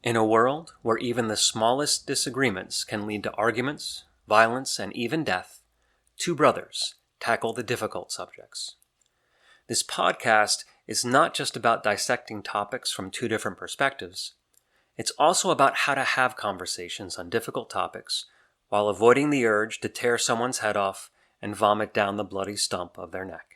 In a world where even the smallest disagreements can lead to arguments, violence, and even death, two brothers tackle the difficult subjects. This podcast is not just about dissecting topics from two different perspectives. It's also about how to have conversations on difficult topics while avoiding the urge to tear someone's head off and vomit down the bloody stump of their neck.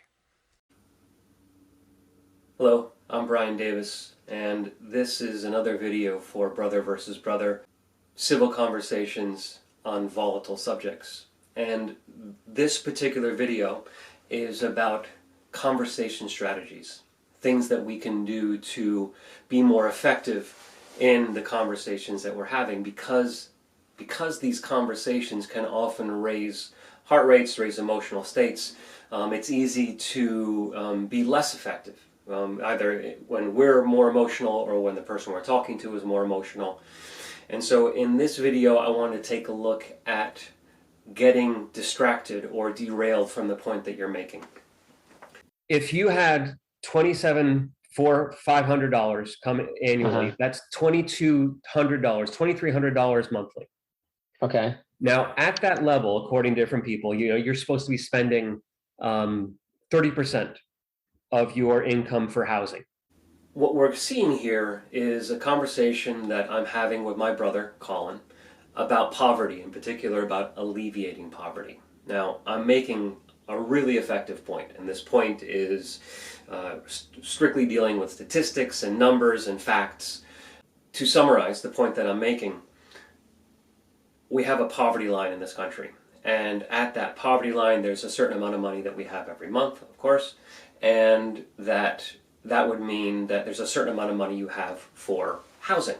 Hello, I'm Brian Davis, and this is another video for Brother versus Brother, civil conversations on volatile subjects. And this particular video is about conversation strategies, things that we can do to be more effective in the conversations that we're having, because these conversations can often raise heart rates, raise emotional states. It's easy to be less effective, either when we're more emotional or when the person we're talking to is more emotional. And so in this video, I want to take a look at getting distracted or derailed from the point that you're making. If you had $500 come annually, that's $2,200, $2,300 monthly. Okay. Now, at that level, according to different people, you're supposed to be spending 30% of your income for housing. What we're seeing here is a conversation that I'm having with my brother, Colin, about poverty, in particular about alleviating poverty. Now, I'm making a really effective point, and this point is strictly dealing with statistics and numbers and facts. To summarize the point that I'm making, we have a poverty line in this country, and at that poverty line there's a certain amount of money that we have every month, of course, and that would mean that there's a certain amount of money you have for housing.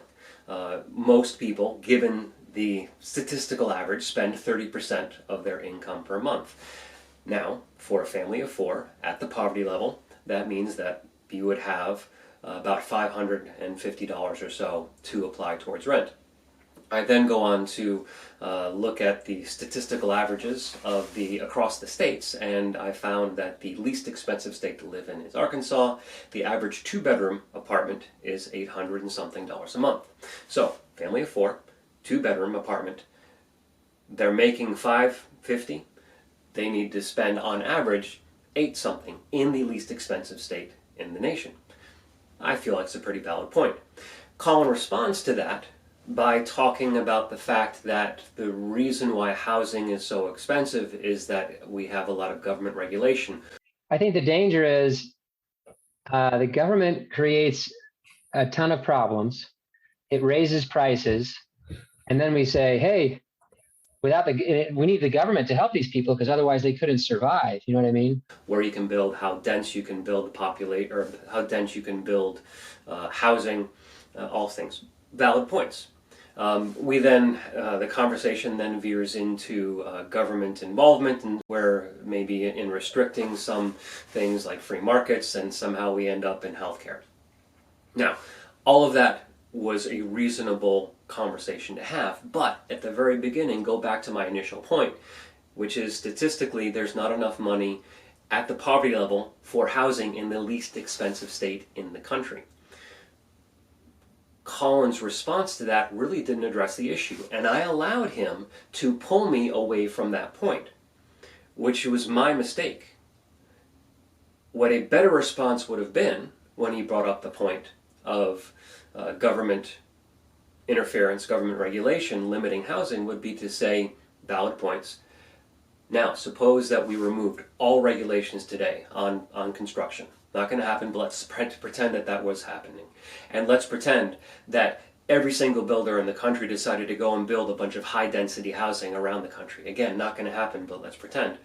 Most people, given the statistical average, spend 30% of their income per month. Now, for a family of four at the poverty level, that means that you would have about $550 or so to apply towards rent. I then go on to look at the statistical averages of across the states, and I found that the least expensive state to live in is Arkansas. The average two-bedroom apartment is $800 and something a month. So, family of four, two-bedroom apartment, they're making $550. They need to spend on average $8 something in the least expensive state in the nation. I feel like it's a pretty valid point. Colin responds to that by talking about the fact that the reason why housing is so expensive is that we have a lot of government regulation. I think the danger is the government creates a ton of problems. It raises prices, and then we say, hey, we need the government to help these people because otherwise they couldn't survive. You know what I mean? Where you can build, how dense you can build or how dense you can build housing, all things. Valid points. The conversation then veers into government involvement, and where maybe in restricting some things like free markets, and somehow we end up in healthcare. Now, all of that was a reasonable conversation to have, but at the very beginning, go back to my initial point, which is statistically there's not enough money at the poverty level for housing in the least expensive state in the country. Colin's response to that really didn't address the issue, and I allowed him to pull me away from that point, which was my mistake. What a better response would have been when he brought up the point of government interference, government regulation, limiting housing, would be to say, valid points. Now, suppose that we removed all regulations today on construction. Not going to happen, but let's pretend that was happening. And let's pretend that every single builder in the country decided to go and build a bunch of high-density housing around the country. Again, not going to happen, but let's pretend.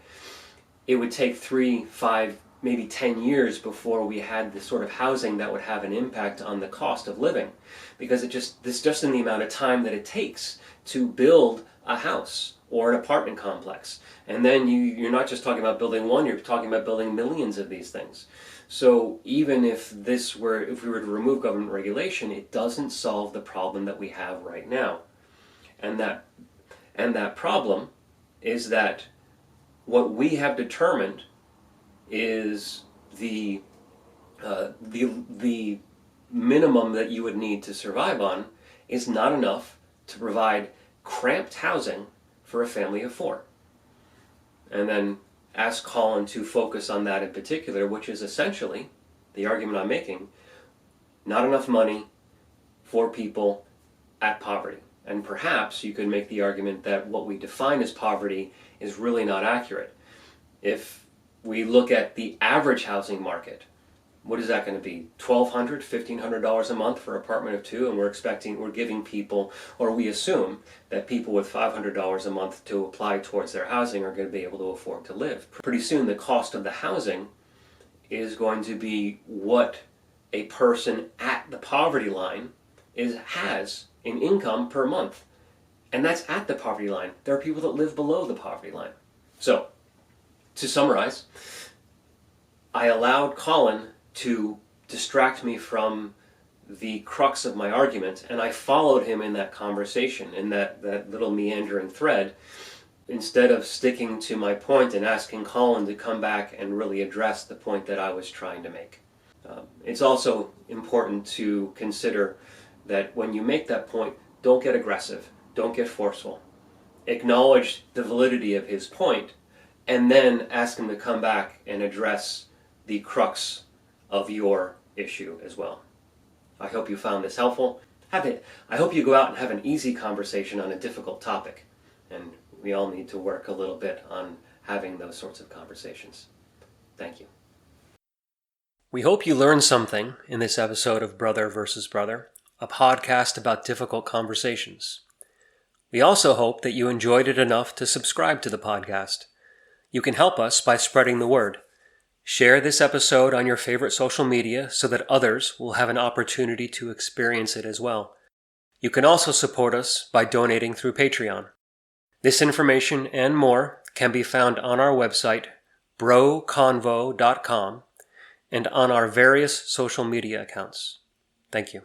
It would take 3, 5, maybe 10 years before we had the sort of housing that would have an impact on the cost of living, because this just in the amount of time that it takes to build a house or an apartment complex. And then you're not just talking about building one, you're talking about building millions of these things. So even if we were to remove government regulation, it doesn't solve the problem that we have right now. And that problem is that what we have determined is the minimum that you would need to survive on is not enough to provide cramped housing for a family of 4. And then ask Colin to focus on that in particular, which is essentially the argument I'm making: not enough money for people at poverty. And perhaps you could make the argument that what we define as poverty is really not accurate. If we look at the average housing market, what is that going to be? $1,200, $1,500 a month for an apartment of 2, and we're giving people, or we assume that people with $500 a month to apply towards their housing are going to be able to afford to live. Pretty soon the cost of the housing is going to be what a person at the poverty line has in income per month. And that's at the poverty line. There are people that live below the poverty line. So, to summarize, I allowed Colin to distract me from the crux of my argument, and I followed him in that conversation, in that little meandering thread, instead of sticking to my point and asking Colin to come back and really address the point that I was trying to make. It's also important to consider that when you make that point, don't get aggressive, don't get forceful. Acknowledge the validity of his point, and then ask him to come back and address the crux of your issue as well. I hope you found this helpful. I hope you go out and have an easy conversation on a difficult topic. And we all need to work a little bit on having those sorts of conversations. Thank you. We hope you learned something in this episode of Brother versus Brother, a podcast about difficult conversations. We also hope that you enjoyed it enough to subscribe to the podcast. You can help us by spreading the word. Share this episode on your favorite social media so that others will have an opportunity to experience it as well. You can also support us by donating through Patreon. This information and more can be found on our website, broconvo.com, and on our various social media accounts. Thank you.